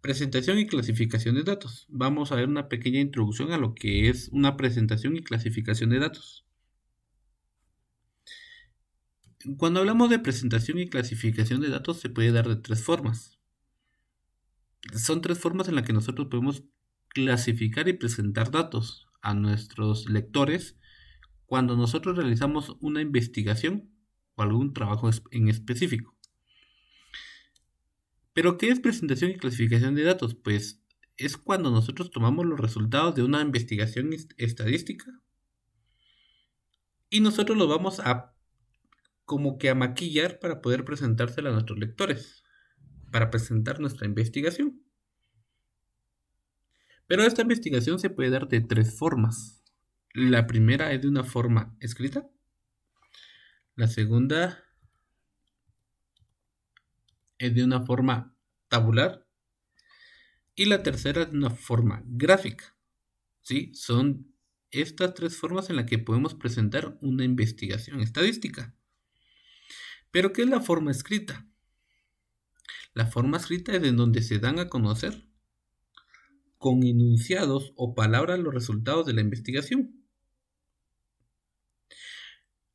Presentación y clasificación de datos. Vamos a ver una pequeña introducción a lo que es una presentación y clasificación de datos. Cuando hablamos de presentación y clasificación de datos se puede dar de tres formas. Son tres formas en las que nosotros podemos clasificar y presentar datos a nuestros lectores cuando nosotros realizamos una investigación o algún trabajo en específico. ¿Pero qué es presentación y clasificación de datos? Pues es cuando nosotros tomamos los resultados de una investigación estadística y nosotros los vamos a como que a maquillar para poder presentársela a nuestros lectores, para presentar nuestra investigación. Pero esta investigación se puede dar de tres formas. La primera es de una forma escrita, la segunda es de una forma tabular y la tercera es de una forma gráfica. ¿Sí? Son estas tres formas en las que podemos presentar una investigación estadística. ¿Pero qué es la forma escrita? La forma escrita es en donde se dan a conocer con enunciados o palabras los resultados de la investigación.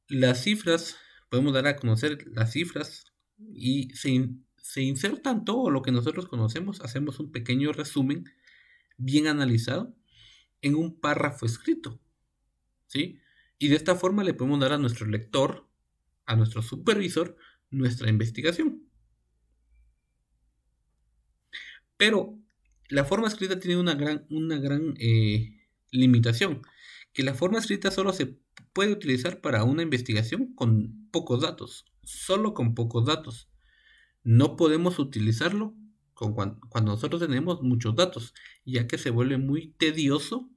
Las cifras, podemos dar a conocer las cifras y se insertan todo lo que nosotros conocemos, hacemos un pequeño resumen bien analizado en un párrafo escrito, ¿sí? Y de esta forma le podemos dar a nuestro lector, a nuestro supervisor, nuestra investigación. Pero la forma escrita tiene una gran limitación, que la forma escrita solo se puede utilizar para una investigación con pocos datos, solo con pocos datos. No podemos utilizarlo cuando nosotros tenemos muchos datos, ya que se vuelve muy tedioso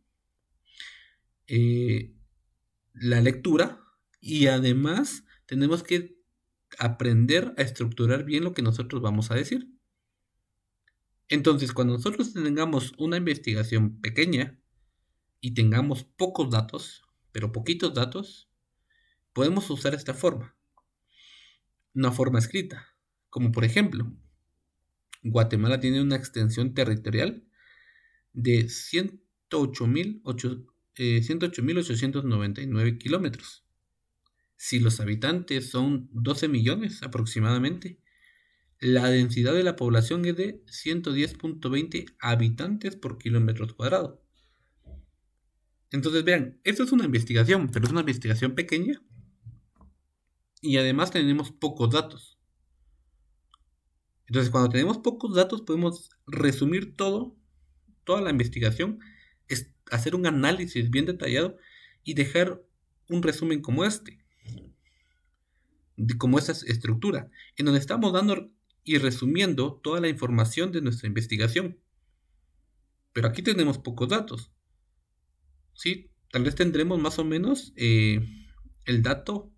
eh, la lectura y además tenemos que aprender a estructurar bien lo que nosotros vamos a decir. Entonces, cuando nosotros tengamos una investigación pequeña y tengamos pocos datos, pero poquitos datos, podemos usar esta forma, una forma escrita, como por ejemplo, Guatemala tiene una extensión territorial de 108.899 kilómetros. Si los habitantes son 12 millones aproximadamente, la densidad de la población es de 110.20 habitantes por kilómetro cuadrado. Entonces vean, esto es una investigación, pero es una investigación pequeña y además tenemos pocos datos. Entonces cuando tenemos pocos datos podemos resumir toda la investigación, hacer un análisis bien detallado y dejar un resumen como como esta estructura, en donde estamos dando y resumiendo toda la información de nuestra investigación. Pero aquí tenemos pocos datos. ¿Sí? Tal vez tendremos más o menos el dato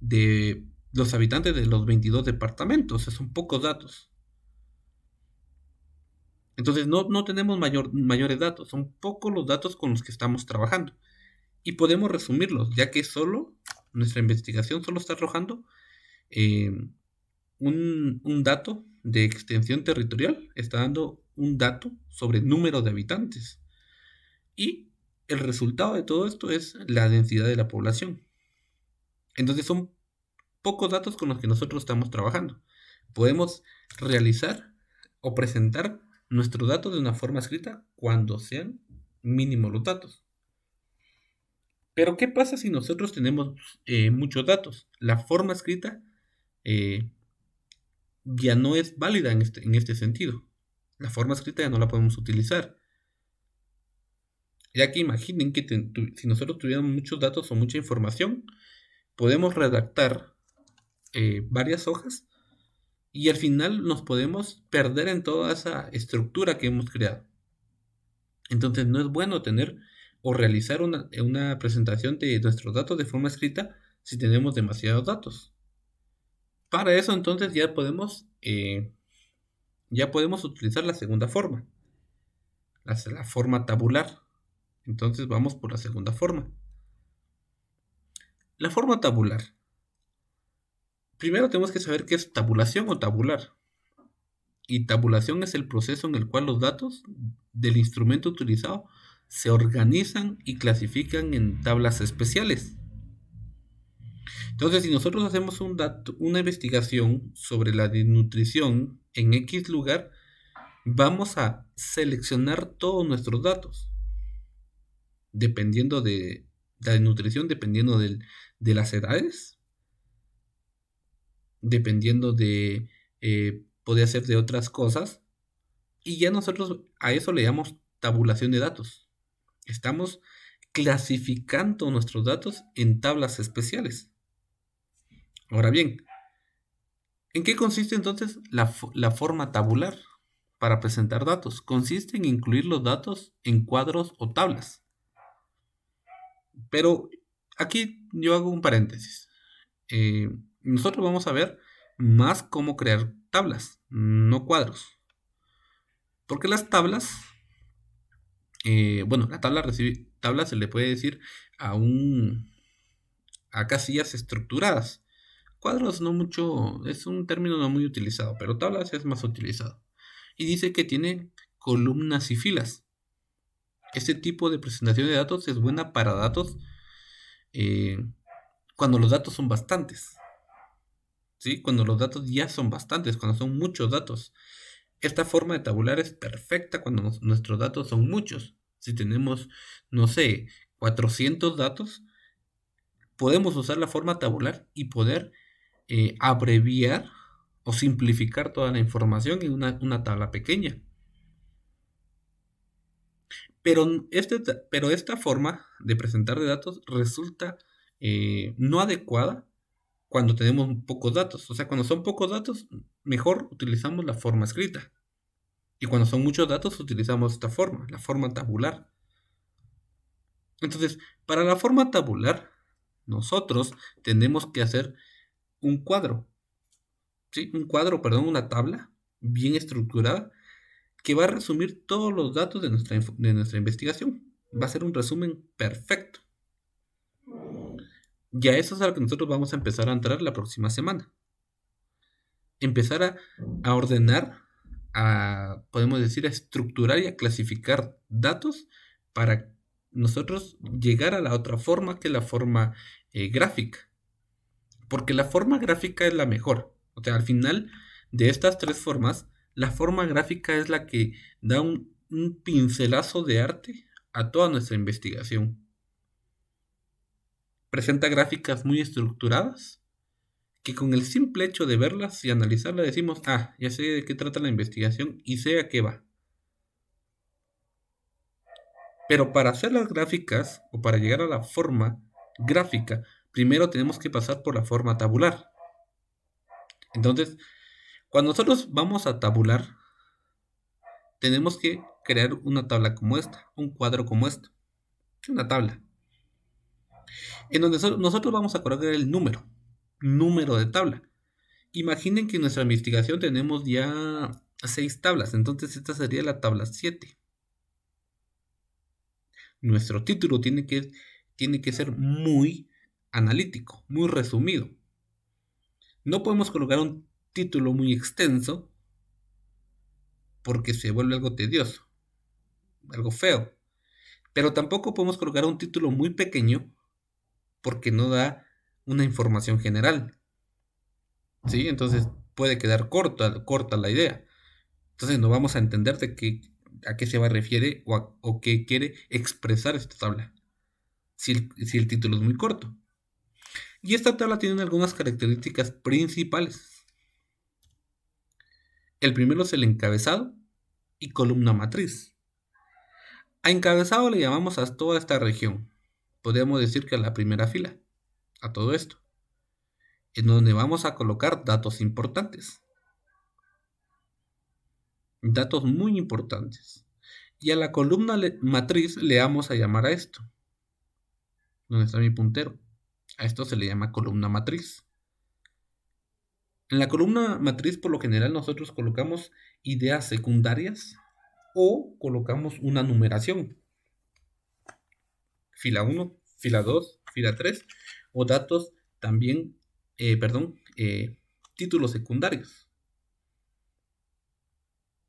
de los habitantes de los 22 departamentos. Son pocos datos. Entonces no tenemos mayores datos. Son pocos los datos con los que estamos trabajando. Y podemos resumirlos, ya que nuestra investigación solo está arrojando eh, un dato de extensión territorial. Está dando un dato sobre el número de habitantes. Y el resultado de todo esto es la densidad de la población. Entonces son pocos datos con los que nosotros estamos trabajando. Podemos realizar o presentar nuestros datos de una forma escrita cuando sean mínimos los datos. Pero ¿qué pasa si nosotros tenemos muchos datos? La forma escrita ya no es válida en este sentido. La forma escrita ya no la podemos utilizar. Ya que imaginen que si nosotros tuviéramos muchos datos o mucha información, podemos redactar varias hojas y al final nos podemos perder en toda esa estructura que hemos creado. Entonces no es bueno tener o realizar una presentación de nuestros datos de forma escrita si tenemos demasiados datos. Para eso entonces ya podemos utilizar la segunda forma, la forma tabular. Entonces vamos por la segunda forma. La forma tabular. Primero tenemos que saber qué es tabulación o tabular. Y tabulación es el proceso en el cual los datos del instrumento utilizado se organizan y clasifican en tablas especiales. Entonces, si nosotros hacemos una investigación sobre la desnutrición en X lugar, vamos a seleccionar todos nuestros datos, dependiendo de la desnutrición, dependiendo de las edades, dependiendo de, podría ser de otras cosas, y ya nosotros a eso le llamamos tabulación de datos. Estamos clasificando nuestros datos en tablas especiales. Ahora bien, ¿en qué consiste entonces la forma tabular para presentar datos? Consiste en incluir los datos en cuadros o tablas. Pero aquí yo hago un paréntesis. Nosotros vamos a ver más cómo crear tablas, no cuadros. Porque las tablas, bueno, la tabla se le puede decir a a casillas estructuradas. Cuadros no mucho, es un término no muy utilizado, pero tablas es más utilizado. Y dice que tiene columnas y filas. Este tipo de presentación de datos es buena para datos eh, cuando los datos son bastantes. ¿Sí? Cuando los datos ya son bastantes, cuando son muchos datos. Esta forma de tabular es perfecta cuando nuestros datos son muchos. Si tenemos, no sé, 400 datos, podemos usar la forma tabular y poder abreviar o simplificar toda la información en una tabla pequeña. Pero esta forma de presentar de datos resulta no adecuada cuando tenemos pocos datos. O sea, cuando son pocos datos, mejor utilizamos la forma escrita. Y cuando son muchos datos, utilizamos esta forma, la forma tabular. Entonces, para la forma tabular, nosotros tenemos que hacer un cuadro. ¿Sí? Un cuadro, perdón, una tabla bien estructurada que va a resumir todos los datos de nuestra investigación. Va a ser un resumen perfecto. Ya eso es a lo que nosotros vamos a empezar a entrar la próxima semana. Empezar a ordenar, podemos decir, a estructurar y a clasificar datos para nosotros llegar a la otra forma que es la forma gráfica. Porque la forma gráfica es la mejor. O sea, al final de estas tres formas, la forma gráfica es la que da un pincelazo de arte a toda nuestra investigación. Presenta gráficas muy estructuradas que con el simple hecho de verlas y analizarlas decimos, ya sé de qué trata la investigación y sé a qué va. Pero para hacer las gráficas o para llegar a la forma gráfica, primero tenemos que pasar por la forma tabular. Entonces, cuando nosotros vamos a tabular, tenemos que crear una tabla como esta, un cuadro como esto, una tabla, en donde nosotros vamos a colocar el número de tabla. Imaginen que en nuestra investigación tenemos ya 6 tablas, entonces esta sería la tabla 7. Nuestro título tiene que ser muy analítico, muy resumido. No podemos colocar un título muy extenso porque se vuelve algo tedioso, algo feo. Pero tampoco podemos colocar un título muy pequeño porque no da una información general. ¿Sí? Entonces puede quedar corta la idea. Entonces no vamos a entender a qué se refiere o qué quiere expresar esta tabla. Si el título es muy corto. Y esta tabla tiene algunas características principales. El primero es el encabezado y columna matriz. A encabezado le llamamos a toda esta región. Podríamos decir que a la primera fila, a todo esto, en donde vamos a colocar datos importantes. Datos muy importantes. Y a la columna matriz le vamos a llamar a esto, donde está mi puntero. A esto se le llama columna matriz. En la columna matriz, por lo general, nosotros colocamos ideas secundarias o colocamos una numeración. Fila 1, fila 2, fila 3, o datos también, títulos secundarios.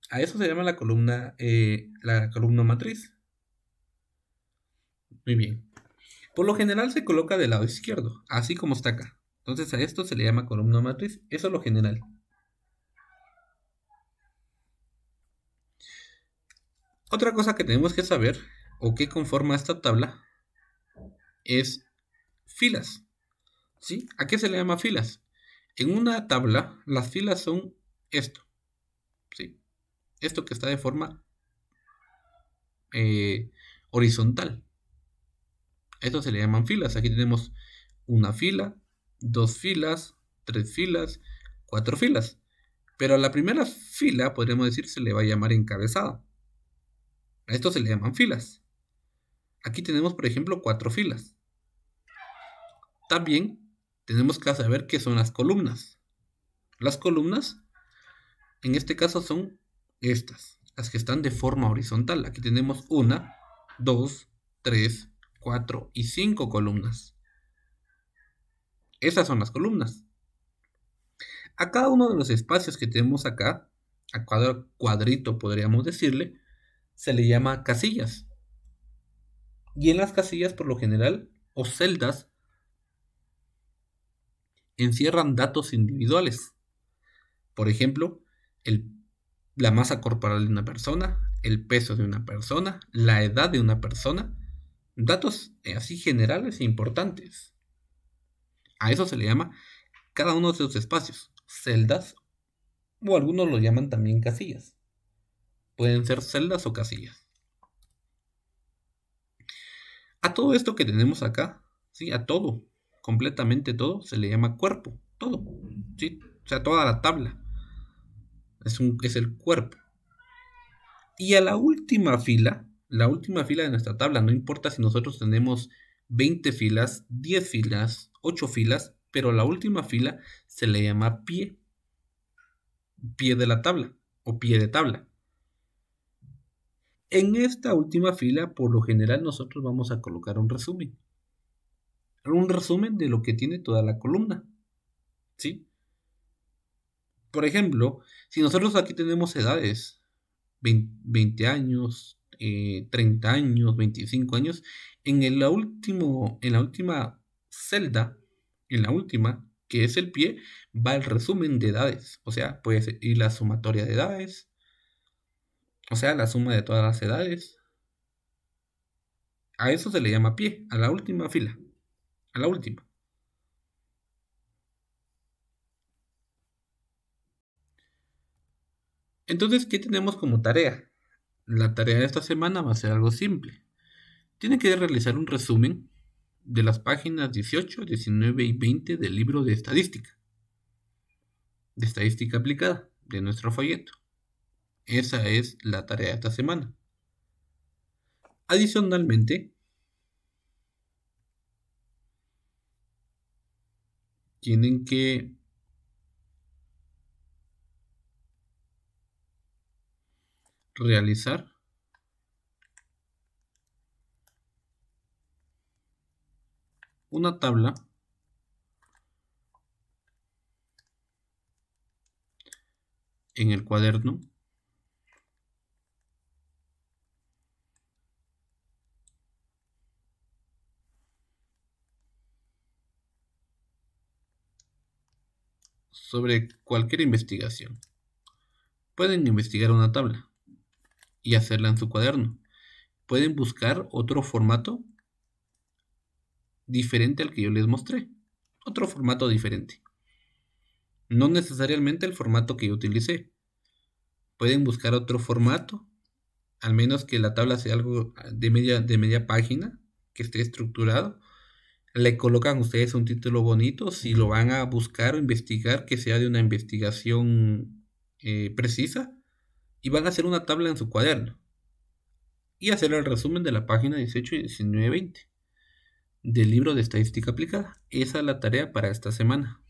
A eso se llama la columna matriz. Muy bien. Por lo general se coloca del lado izquierdo, así como está acá. Entonces a esto se le llama columna matriz. Eso es lo general. Otra cosa que tenemos que saber, o que conforma esta tabla, es filas. ¿Sí? ¿A qué se le llama filas? En una tabla, las filas son esto. ¿Sí? Esto que está de forma horizontal. Esto se le llaman filas. Aquí tenemos una fila, dos filas, tres filas, cuatro filas. Pero a la primera fila, podríamos decir, se le va a llamar encabezado. A esto se le llaman filas. Aquí tenemos, por ejemplo, cuatro filas. También tenemos que saber qué son las columnas. Las columnas, en este caso, son estas, las que están de forma horizontal. Aquí tenemos una, dos, tres, cuatro y cinco columnas. Esas son las columnas. A cada uno de los espacios que tenemos acá, a cada cuadrito podríamos decirle, se le llama casillas. Y en las casillas, por lo general, o celdas, encierran datos individuales. Por ejemplo, la masa corporal de una persona, el peso de una persona, la edad de una persona, datos así generales e importantes. A eso se le llama cada uno de esos espacios, celdas, o algunos lo llaman también casillas. Pueden ser celdas o casillas. A todo esto que tenemos acá, ¿sí? A todo, completamente todo, se le llama cuerpo, todo, ¿sí? O sea, toda la tabla es el cuerpo. Y a la última fila de nuestra tabla, no importa si nosotros tenemos 20 filas, 10 filas, 8 filas, pero la última fila se le llama pie de la tabla o pie de tabla. En esta última fila, por lo general, nosotros vamos a colocar un resumen. Un resumen de lo que tiene toda la columna. ¿Sí? Por ejemplo, si nosotros aquí tenemos edades, 20 años, 30 años, 25 años, en la última celda, en la última, que es el pie, va el resumen de edades. O sea, puede ir la sumatoria de edades, o sea, la suma de todas las edades. A eso se le llama pie, a la última fila, a la última. Entonces, ¿qué tenemos como tarea? La tarea de esta semana va a ser algo simple. Tiene que realizar un resumen de las páginas 18, 19 y 20 del libro de estadística aplicada, de nuestro folleto. Esa es la tarea de esta semana. Adicionalmente, tienen que realizar una tabla en el cuaderno sobre cualquier investigación. Pueden investigar una tabla y hacerla en su cuaderno. Pueden buscar otro formato diferente al que yo les mostré. Otro formato diferente. No necesariamente el formato que yo utilicé. Pueden buscar otro formato, al menos que la tabla sea algo de media página, que esté estructurado. Le colocan ustedes un título bonito, si lo van a buscar o investigar, que sea de una investigación precisa, y van a hacer una tabla en su cuaderno y hacer el resumen de la página 18 y 19 20 del libro de estadística aplicada. Esa es la tarea para esta semana.